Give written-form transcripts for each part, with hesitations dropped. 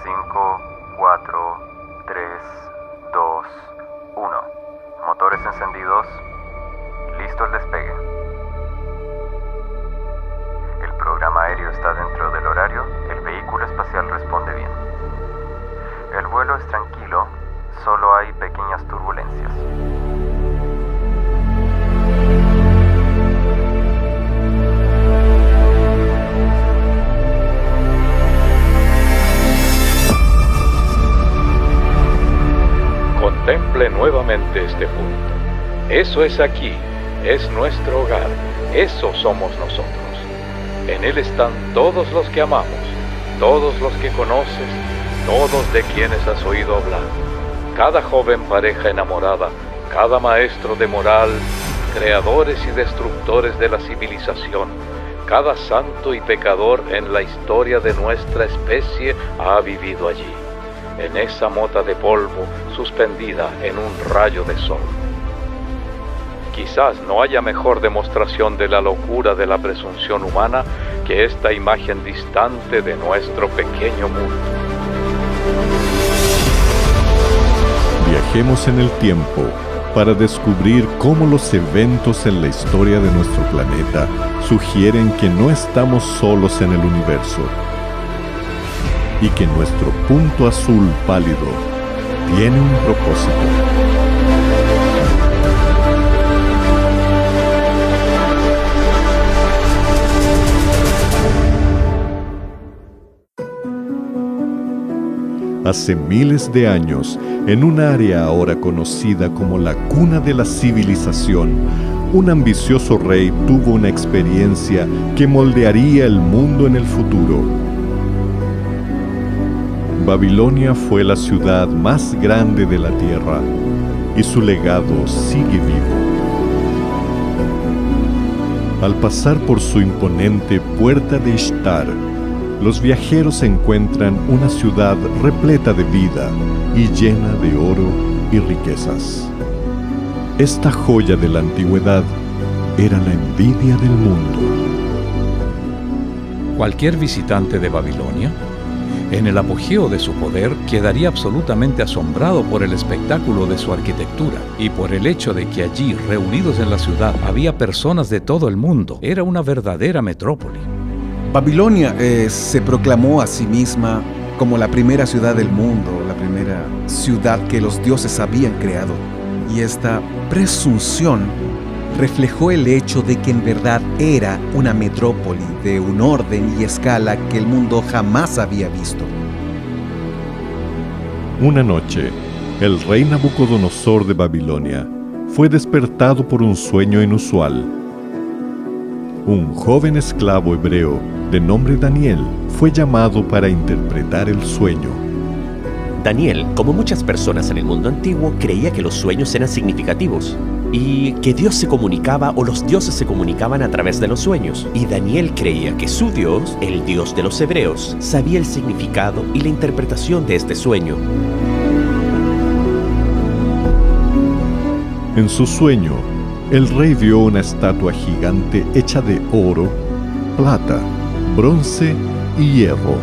5, 4, 3, 2, 1. Motores encendidos. Listo el despegue. El programa aéreo está dentro del horario. El vehículo espacial responde bien. El vuelo es tranquilo. Solo hay pequeñas turbulencias. Contemple nuevamente este punto. Eso es aquí, es nuestro hogar, eso somos nosotros. En él están todos los que amamos, todos los que conoces, todos de quienes has oído hablar. Cada joven pareja enamorada, cada maestro de moral, creadores y destructores de la civilización, cada santo y pecador en la historia de nuestra especie ha vivido allí, en esa mota de polvo suspendida en un rayo de sol. Quizás no haya mejor demostración de la locura de la presunción humana que esta imagen distante de nuestro pequeño mundo. Viajemos en el tiempo para descubrir cómo los eventos en la historia de nuestro planeta sugieren que no estamos solos en el universo y que nuestro punto azul pálido tiene un propósito. Hace miles de años, en un área ahora conocida como la cuna de la civilización, un ambicioso rey tuvo una experiencia que moldearía el mundo en el futuro. Babilonia fue la ciudad más grande de la tierra y su legado sigue vivo. Al pasar por su imponente puerta de Ishtar, los viajeros encuentran una ciudad repleta de vida y llena de oro y riquezas. Esta joya de la antigüedad era la envidia del mundo. Cualquier visitante de Babilonia, en el apogeo de su poder, quedaría absolutamente asombrado por el espectáculo de su arquitectura y por el hecho de que allí, reunidos en la ciudad, había personas de todo el mundo. Era una verdadera metrópoli. Babilonia se proclamó a sí misma como la primera ciudad del mundo, la primera ciudad que los dioses habían creado. Y esta presunción reflejó el hecho de que en verdad era una metrópoli de un orden y escala que el mundo jamás había visto. Una noche, el rey Nabucodonosor de Babilonia fue despertado por un sueño inusual. Un joven esclavo hebreo de nombre Daniel fue llamado para interpretar el sueño. Daniel, como muchas personas en el mundo antiguo, creía que los sueños eran significativos y que Dios se comunicaba o los dioses se comunicaban a través de los sueños. Y Daniel creía que su Dios, el Dios de los hebreos, sabía el significado y la interpretación de este sueño. En su sueño, el rey vio una estatua gigante hecha de oro, plata, bronce y hierro,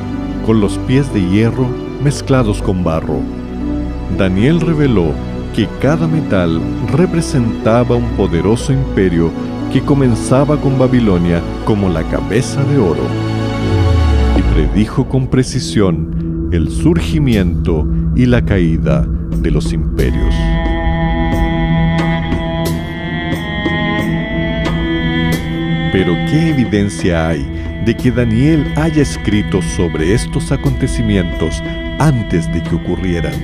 con los pies de hierro mezclados con barro. Daniel reveló que cada metal representaba un poderoso imperio que comenzaba con Babilonia como la cabeza de oro, y predijo con precisión el surgimiento y la caída de los imperios. Pero ¿qué evidencia hay de que Daniel haya escrito sobre estos acontecimientos antes de que ocurrieran?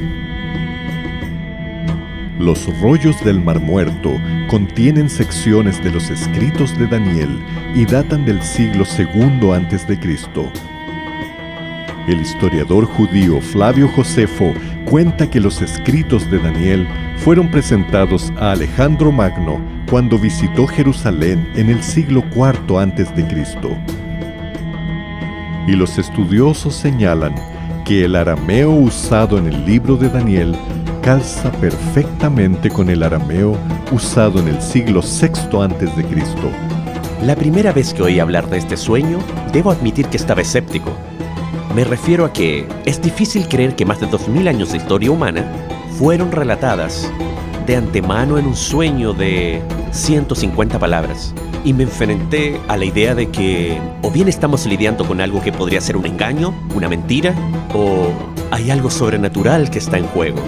Los rollos del Mar Muerto contienen secciones de los escritos de Daniel y datan del siglo II a.C. El historiador judío Flavio Josefo cuenta que los escritos de Daniel fueron presentados a Alejandro Magno cuando visitó Jerusalén en el siglo IV a.C. Y los estudiosos señalan que el arameo usado en el libro de Daniel calza perfectamente con el arameo usado en el siglo VI a.C. La primera vez que oí hablar de este sueño, debo admitir que estaba escéptico. Me refiero a que es difícil creer que más de 2000 años de historia humana fueron relatadas de antemano en un sueño de 150 palabras. Y me enfrenté a la idea de que o bien estamos lidiando con algo que podría ser un engaño, una mentira, o hay algo sobrenatural que está en juego.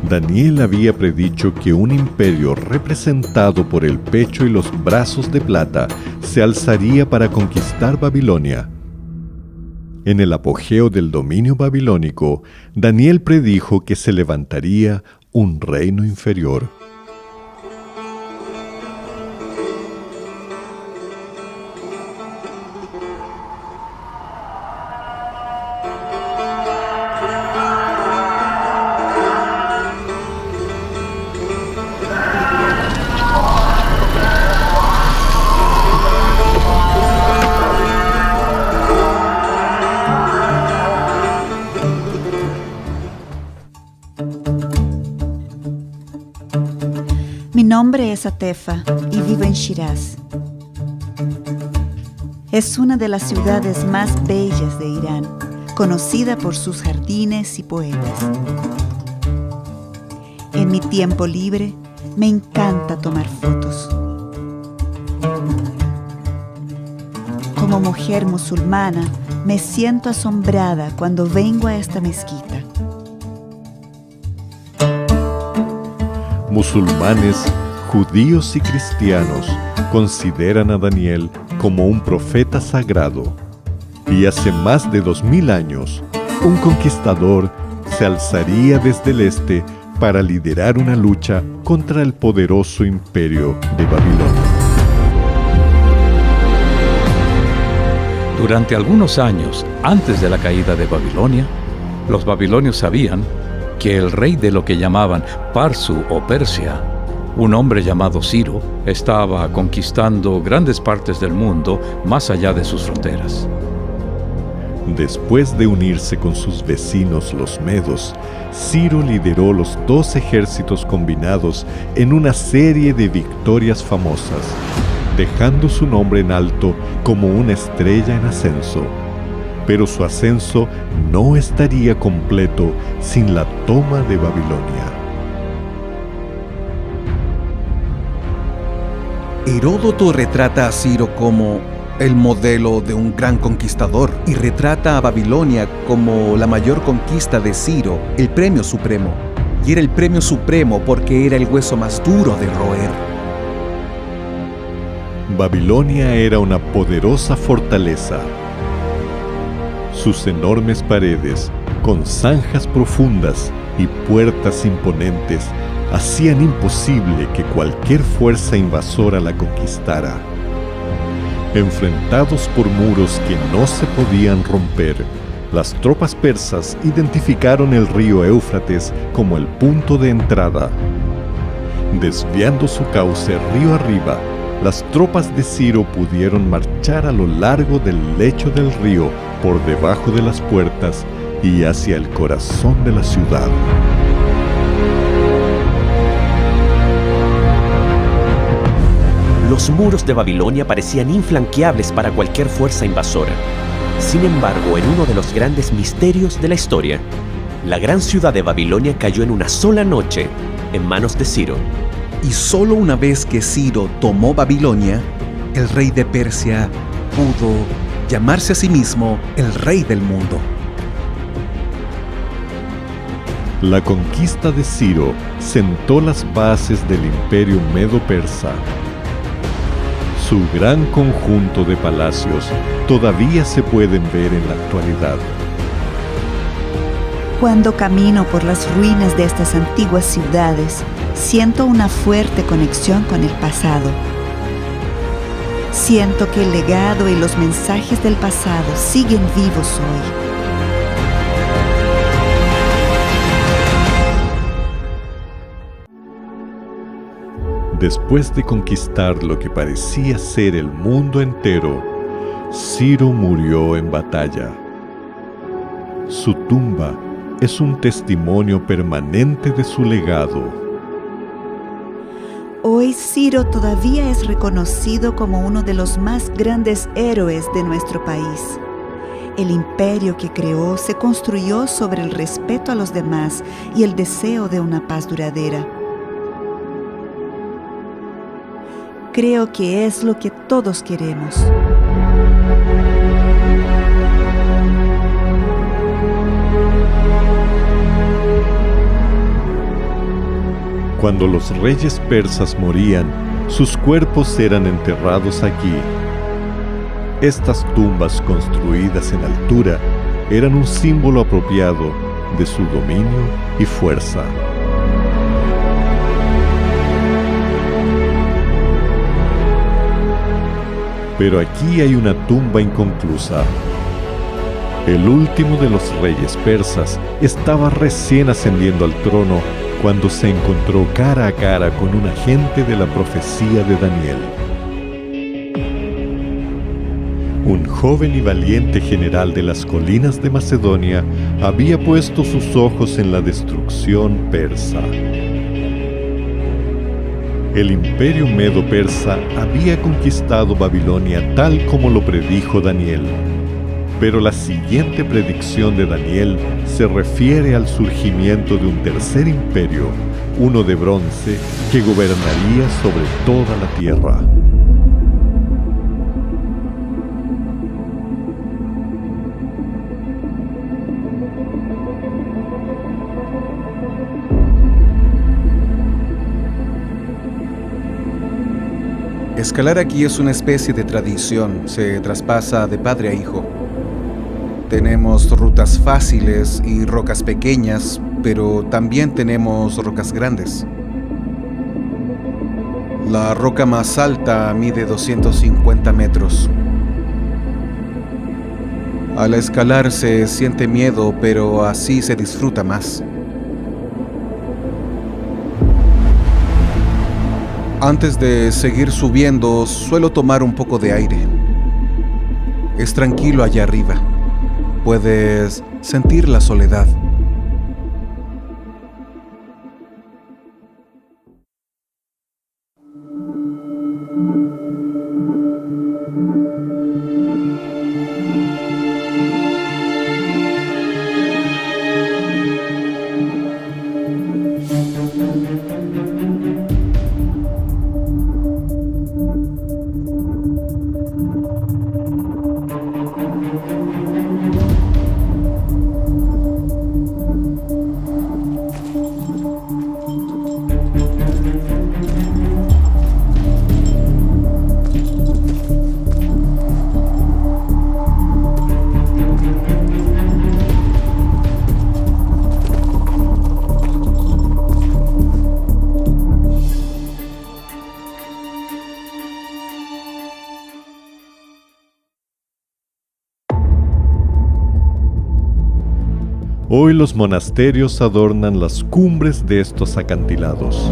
Daniel había predicho que un imperio representado por el pecho y los brazos de plata se alzaría para conquistar Babilonia. En el apogeo del dominio babilónico, Daniel predijo que se levantaría un reino inferior. Mi nombre es Atefa y vivo en Shiraz. Es una de las ciudades más bellas de Irán, conocida por sus jardines y poetas. En mi tiempo libre me encanta tomar fotos. Como mujer musulmana, me siento asombrada cuando vengo a esta mezquita. Musulmanes, judíos y cristianos consideran a Daniel como un profeta sagrado. Y hace más de 2000 años, un conquistador se alzaría desde el este para liderar una lucha contra el poderoso imperio de Babilonia. Durante algunos años antes de la caída de Babilonia, los babilonios sabían que el rey de lo que llamaban Parsu o Persia, un hombre llamado Ciro, estaba conquistando grandes partes del mundo más allá de sus fronteras. Después de unirse con sus vecinos los medos, Ciro lideró los 2 ejércitos combinados en una serie de victorias famosas, dejando su nombre en alto como una estrella en ascenso. Pero su ascenso no estaría completo sin la toma de Babilonia. Heródoto retrata a Ciro como el modelo de un gran conquistador y retrata a Babilonia como la mayor conquista de Ciro, el premio supremo. Y era el premio supremo porque era el hueso más duro de roer. Babilonia era una poderosa fortaleza. Sus enormes paredes, con zanjas profundas y puertas imponentes, hacían imposible que cualquier fuerza invasora la conquistara. Enfrentados por muros que no se podían romper, las tropas persas identificaron el río Éufrates como el punto de entrada. Desviando su cauce río arriba, las tropas de Ciro pudieron marchar a lo largo del lecho del río, por debajo de las puertas y hacia el corazón de la ciudad. Los muros de Babilonia parecían infranqueables para cualquier fuerza invasora. Sin embargo, en uno de los grandes misterios de la historia, la gran ciudad de Babilonia cayó en una sola noche en manos de Ciro. Y solo una vez que Ciro tomó Babilonia, el rey de Persia pudo llamarse a sí mismo el rey del mundo. La conquista de Ciro sentó las bases del imperio medo-persa. Su gran conjunto de palacios todavía se pueden ver en la actualidad. Cuando camino por las ruinas de estas antiguas ciudades, siento una fuerte conexión con el pasado. Siento que el legado y los mensajes del pasado siguen vivos hoy. Después de conquistar lo que parecía ser el mundo entero, Ciro murió en batalla. Su tumba es un testimonio permanente de su legado. Hoy Ciro todavía es reconocido como uno de los más grandes héroes de nuestro país. El imperio que creó se construyó sobre el respeto a los demás y el deseo de una paz duradera. Creo que es lo que todos queremos. Cuando los reyes persas morían, sus cuerpos eran enterrados aquí. Estas tumbas construidas en altura eran un símbolo apropiado de su dominio y fuerza. Pero aquí hay una tumba inconclusa. El último de los reyes persas estaba recién ascendiendo al trono cuando se encontró cara a cara con un agente de la profecía de Daniel. Un joven y valiente general de las colinas de Macedonia había puesto sus ojos en la destrucción persa. El imperio medo-persa había conquistado Babilonia tal como lo predijo Daniel. Pero la siguiente predicción de Daniel se refiere al surgimiento de un tercer imperio, uno de bronce, que gobernaría sobre toda la tierra. Escalar aquí es una especie de tradición, se traspasa de padre a hijo. Tenemos rutas fáciles y rocas pequeñas, pero también tenemos rocas grandes. La roca más alta mide 250 metros. Al escalar se siente miedo, pero así se disfruta más. Antes de seguir subiendo, suelo tomar un poco de aire. Es tranquilo allá arriba. Puedes sentir la soledad. Hoy los monasterios adornan las cumbres de estos acantilados.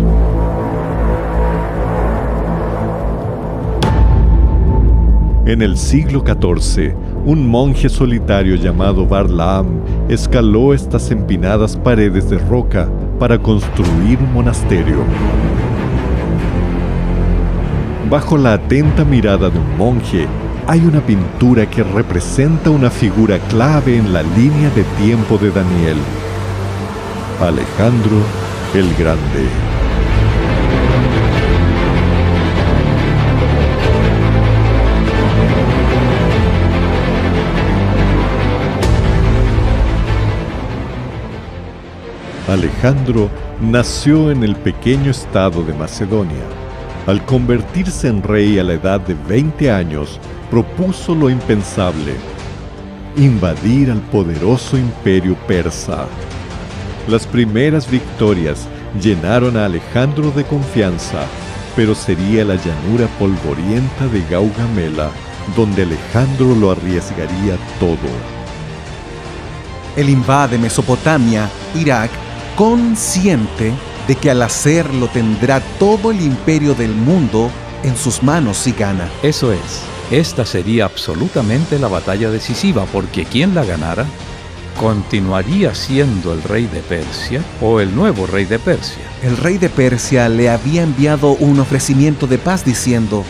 En el siglo XIV, un monje solitario llamado Barlaam escaló estas empinadas paredes de roca para construir un monasterio. Bajo la atenta mirada de un monje, hay una pintura que representa una figura clave en la línea de tiempo de Daniel: Alejandro el Grande. Alejandro nació en el pequeño estado de Macedonia. Al convertirse en rey a la edad de 20 años, propuso lo impensable: invadir al poderoso imperio persa. Las primeras victorias llenaron a Alejandro de confianza, pero sería la llanura polvorienta de Gaugamela donde Alejandro lo arriesgaría todo. Él invade Mesopotamia, Irak, consciente de que al hacerlo tendrá todo el imperio del mundo en sus manos si gana. Eso es, esta sería absolutamente la batalla decisiva, porque quien la ganara continuaría siendo el rey de Persia o el nuevo rey de Persia. El rey de Persia le había enviado un ofrecimiento de paz diciendo: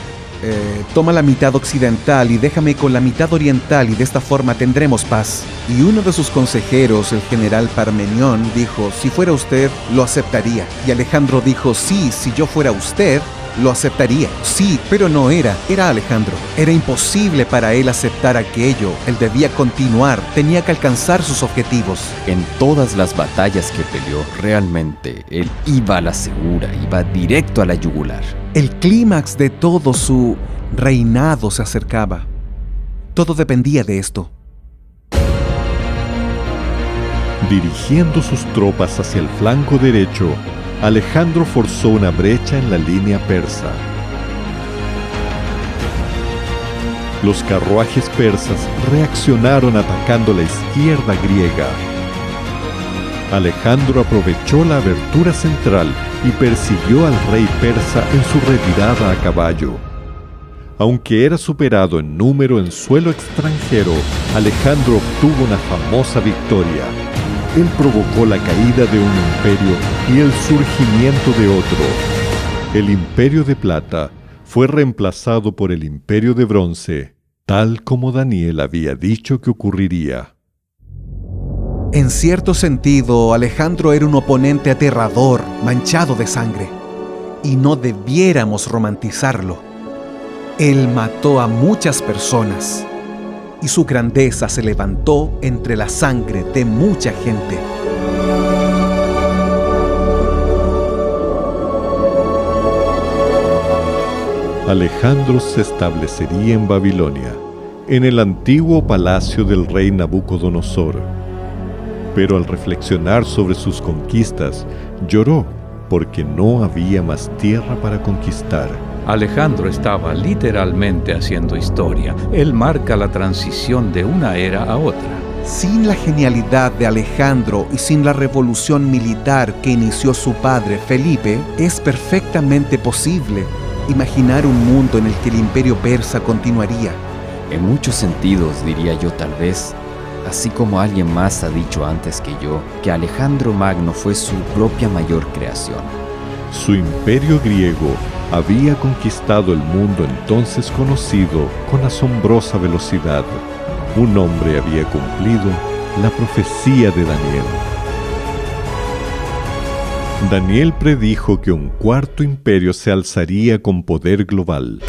toma la mitad occidental y déjame con la mitad oriental y de esta forma tendremos paz. Y uno de sus consejeros, el general Parmenión, dijo, si fuera usted, lo aceptaría. Y Alejandro dijo, sí, si yo fuera usted, lo aceptaría. Sí, pero no era Alejandro. Era imposible para él aceptar aquello. Él debía continuar, tenía que alcanzar sus objetivos. En todas las batallas que peleó, realmente, él iba a la segura, iba directo a la yugular. El clímax de todo su reinado se acercaba. Todo dependía de esto. Dirigiendo sus tropas hacia el flanco derecho, Alejandro forzó una brecha en la línea persa. Los carruajes persas reaccionaron atacando la izquierda griega. Alejandro aprovechó la abertura central y persiguió al rey persa en su retirada a caballo. Aunque era superado en número en suelo extranjero, Alejandro obtuvo una famosa victoria. Él provocó la caída de un imperio y el surgimiento de otro. El Imperio de Plata fue reemplazado por el Imperio de Bronce, tal como Daniel había dicho que ocurriría. En cierto sentido, Alejandro era un oponente aterrador, manchado de sangre, y no debiéramos romantizarlo. Él mató a muchas personas, y su grandeza se levantó entre la sangre de mucha gente. Alejandro se establecería en Babilonia, en el antiguo palacio del rey Nabucodonosor. Pero al reflexionar sobre sus conquistas, lloró porque no había más tierra para conquistar. Alejandro estaba literalmente haciendo historia. Él marca la transición de una era a otra. Sin la genialidad de Alejandro y sin la revolución militar que inició su padre Felipe, es perfectamente posible imaginar un mundo en el que el imperio persa continuaría. En muchos sentidos, diría yo tal vez, así como alguien más ha dicho antes que yo, que Alejandro Magno fue su propia mayor creación. Su imperio griego había conquistado el mundo entonces conocido con asombrosa velocidad. Un hombre había cumplido la profecía de Daniel. Daniel predijo que un cuarto imperio se alzaría con poder global.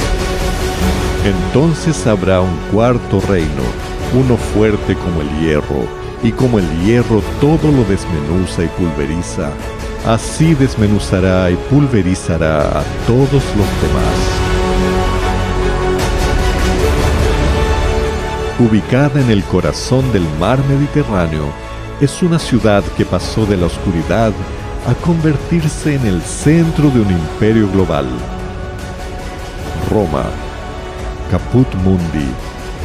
Entonces habrá un cuarto reino, uno fuerte como el hierro, y como el hierro todo lo desmenuza y pulveriza, así desmenuzará y pulverizará a todos los demás. Ubicada en el corazón del mar Mediterráneo, es una ciudad que pasó de la oscuridad a convertirse en el centro de un imperio global. Roma, Caput Mundi,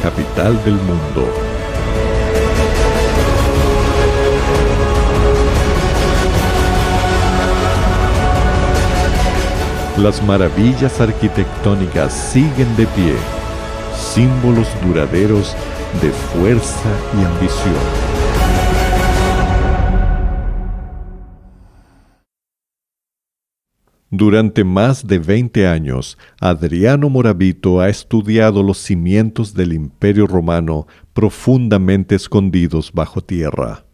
capital del mundo. Las maravillas arquitectónicas siguen de pie, símbolos duraderos de fuerza y ambición. Durante más de 20 años, Adriano Moravito ha estudiado los cimientos del Imperio Romano profundamente escondidos bajo tierra.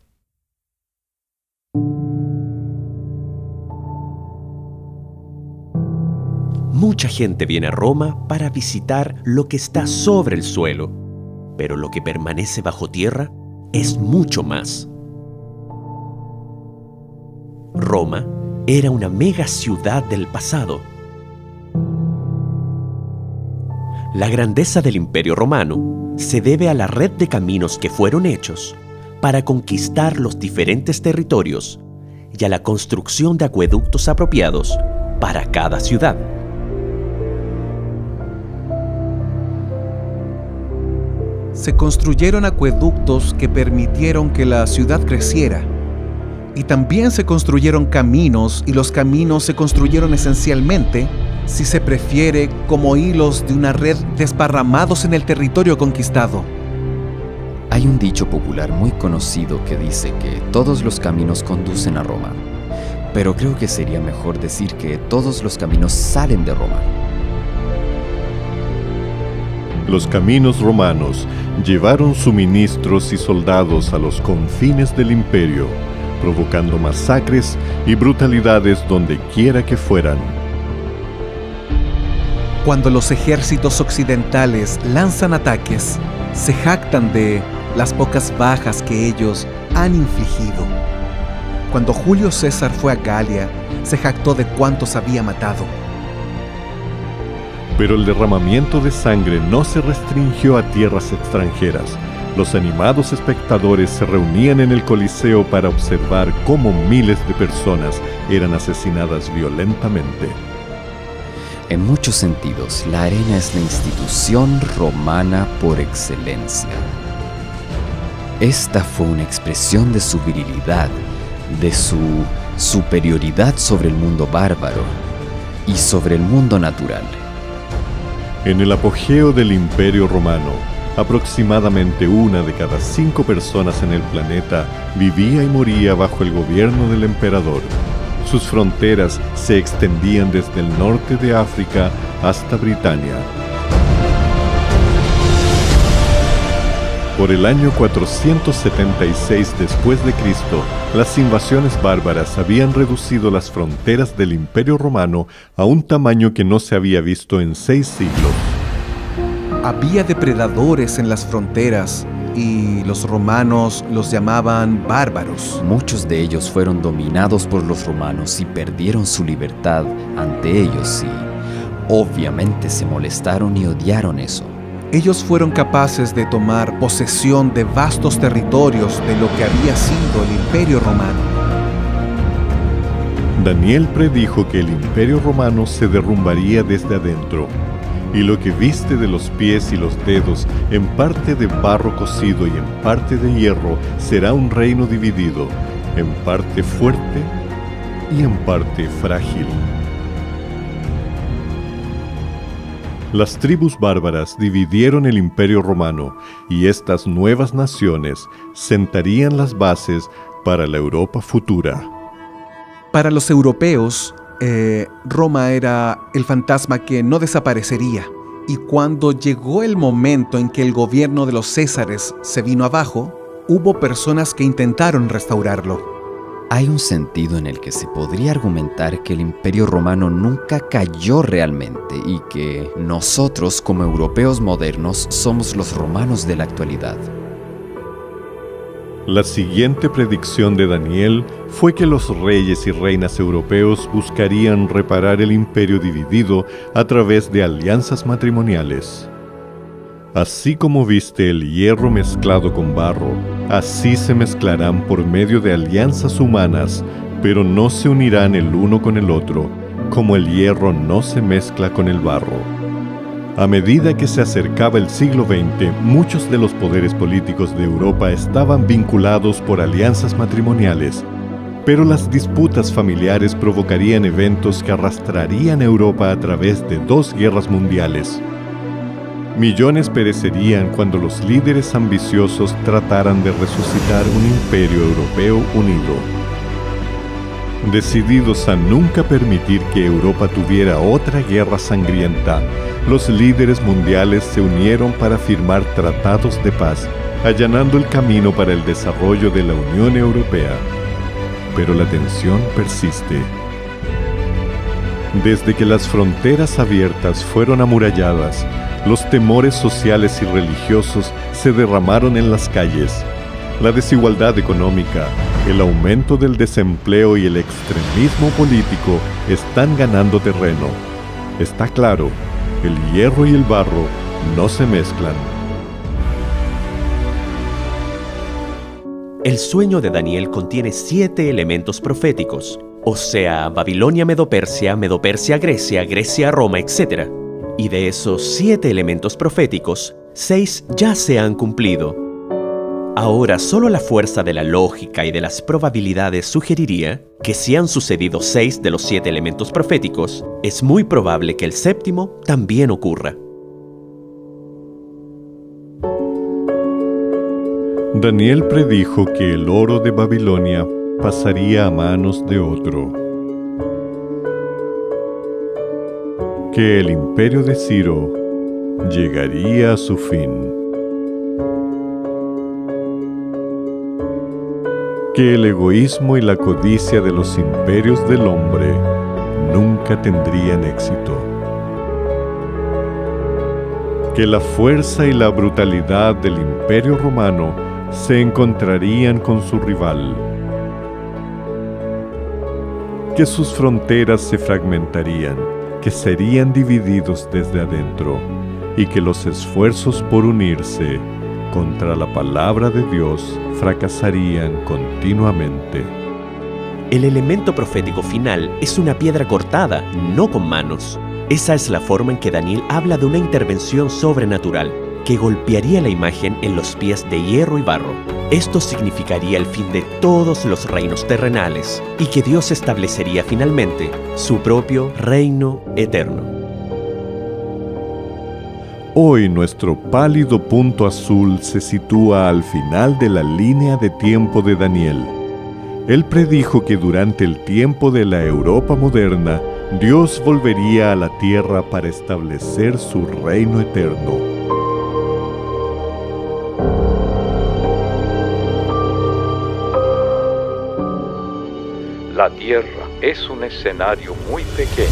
Mucha gente viene a Roma para visitar lo que está sobre el suelo, pero lo que permanece bajo tierra es mucho más. Roma era una mega ciudad del pasado. La grandeza del Imperio Romano se debe a la red de caminos que fueron hechos para conquistar los diferentes territorios y a la construcción de acueductos apropiados para cada ciudad. Se construyeron acueductos que permitieron que la ciudad creciera. Y también se construyeron caminos, y los caminos se construyeron esencialmente, si se prefiere, como hilos de una red desparramados en el territorio conquistado. Hay un dicho popular muy conocido que dice que todos los caminos conducen a Roma, pero creo que sería mejor decir que todos los caminos salen de Roma. Los caminos romanos llevaron suministros y soldados a los confines del imperio, provocando masacres y brutalidades donde quiera que fueran. Cuando los ejércitos occidentales lanzan ataques, se jactan de las pocas bajas que ellos han infligido. Cuando Julio César fue a Galia, se jactó de cuántos había matado. Pero el derramamiento de sangre no se restringió a tierras extranjeras. Los animados espectadores se reunían en el Coliseo para observar cómo miles de personas eran asesinadas violentamente. En muchos sentidos, la arena es la institución romana por excelencia. Esta fue una expresión de su virilidad, de su superioridad sobre el mundo bárbaro y sobre el mundo natural. En el apogeo del Imperio Romano, aproximadamente 1 de cada 5 personas en el planeta vivía y moría bajo el gobierno del emperador. Sus fronteras se extendían desde el norte de África hasta Britania. Por el año 476 después de Cristo, las invasiones bárbaras habían reducido las fronteras del Imperio Romano a un tamaño que no se había visto en 6 siglos. Había depredadores en las fronteras y los romanos los llamaban bárbaros. Muchos de ellos fueron dominados por los romanos y perdieron su libertad ante ellos y obviamente se molestaron y odiaron eso. Ellos fueron capaces de tomar posesión de vastos territorios de lo que había sido el Imperio Romano. Daniel predijo que el Imperio Romano se derrumbaría desde adentro, y lo que viste de los pies y los dedos, en parte de barro cocido y en parte de hierro, será un reino dividido, en parte fuerte y en parte frágil. Las tribus bárbaras dividieron el Imperio Romano y estas nuevas naciones sentarían las bases para la Europa futura. Para los europeos, Roma era el fantasma que no desaparecería. Y cuando llegó el momento en que el gobierno de los Césares se vino abajo, hubo personas que intentaron restaurarlo. Hay un sentido en el que se podría argumentar que el Imperio Romano nunca cayó realmente y que nosotros, como europeos modernos, somos los romanos de la actualidad. La siguiente predicción de Daniel fue que los reyes y reinas europeos buscarían reparar el imperio dividido a través de alianzas matrimoniales. Así como viste el hierro mezclado con barro, así se mezclarán por medio de alianzas humanas, pero no se unirán el uno con el otro, como el hierro no se mezcla con el barro. A medida que se acercaba el siglo XX, muchos de los poderes políticos de Europa estaban vinculados por alianzas matrimoniales, pero las disputas familiares provocarían eventos que arrastrarían a Europa a través de 2 guerras mundiales. Millones perecerían cuando los líderes ambiciosos trataran de resucitar un imperio europeo unido. Decididos a nunca permitir que Europa tuviera otra guerra sangrienta, los líderes mundiales se unieron para firmar tratados de paz, allanando el camino para el desarrollo de la Unión Europea. Pero la tensión persiste. Desde que las fronteras abiertas fueron amuralladas, los temores sociales y religiosos se derramaron en las calles. La desigualdad económica, el aumento del desempleo y el extremismo político están ganando terreno. Está claro, el hierro y el barro no se mezclan. El sueño de Daniel contiene 7 elementos proféticos, o sea, Babilonia, Medo-Persia, Medo-Persia, Grecia, Grecia, Roma, etc. Y de esos 7 elementos proféticos, 6 ya se han cumplido. Ahora, solo la fuerza de la lógica y de las probabilidades sugeriría que si han sucedido 6 de los 7 elementos proféticos, es muy probable que el 7º también ocurra. Daniel predijo que el oro de Babilonia pasaría a manos de otro, que el imperio de Ciro llegaría a su fin. Que el egoísmo y la codicia de los imperios del hombre nunca tendrían éxito. Que la fuerza y la brutalidad del Imperio Romano se encontrarían con su rival. Que sus fronteras se fragmentarían, que serían divididos desde adentro, y que los esfuerzos por unirse contra la palabra de Dios fracasarían continuamente. El elemento profético final es una piedra cortada, no con manos. Esa es la forma en que Daniel habla de una intervención sobrenatural que golpearía la imagen en los pies de hierro y barro. Esto significaría el fin de todos los reinos terrenales y que Dios establecería finalmente su propio reino eterno. Hoy nuestro pálido punto azul se sitúa al final de la línea de tiempo de Daniel. Él predijo que durante el tiempo de la Europa moderna, Dios volvería a la tierra para establecer su reino eterno. La Tierra es un escenario muy pequeño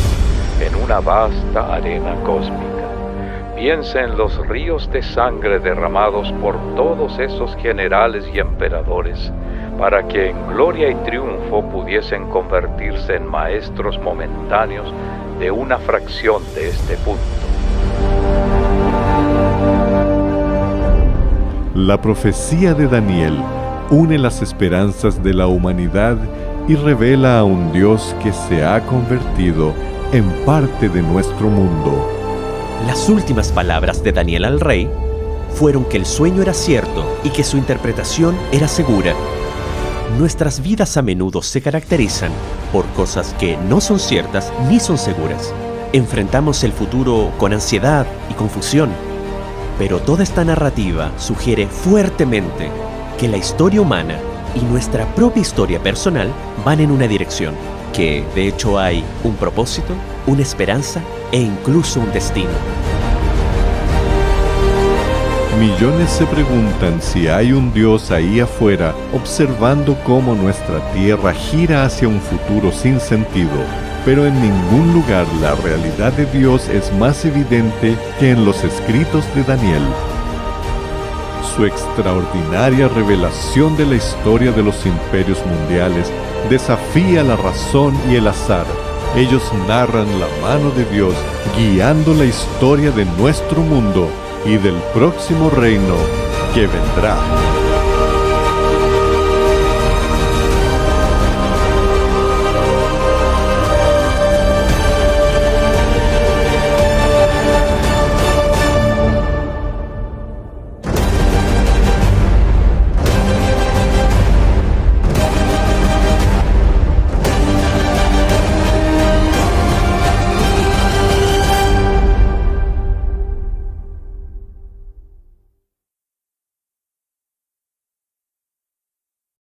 en una vasta arena cósmica. Piensa en los ríos de sangre derramados por todos esos generales y emperadores para que en gloria y triunfo pudiesen convertirse en maestros momentáneos de una fracción de este punto. La profecía de Daniel une las esperanzas de la humanidad y revela a un Dios que se ha convertido en parte de nuestro mundo. Las últimas palabras de Daniel al rey fueron que el sueño era cierto y que su interpretación era segura. Nuestras vidas a menudo se caracterizan por cosas que no son ciertas ni son seguras. Enfrentamos el futuro con ansiedad y confusión, pero toda esta narrativa sugiere fuertemente que la historia humana y nuestra propia historia personal van en una dirección, que de hecho hay un propósito, una esperanza e incluso un destino. Millones se preguntan si hay un Dios ahí afuera observando cómo nuestra tierra gira hacia un futuro sin sentido, pero en ningún lugar la realidad de Dios es más evidente que en los escritos de Daniel. Su extraordinaria revelación de la historia de los imperios mundiales desafía la razón y el azar. Ellos narran la mano de Dios guiando la historia de nuestro mundo y del próximo reino que vendrá.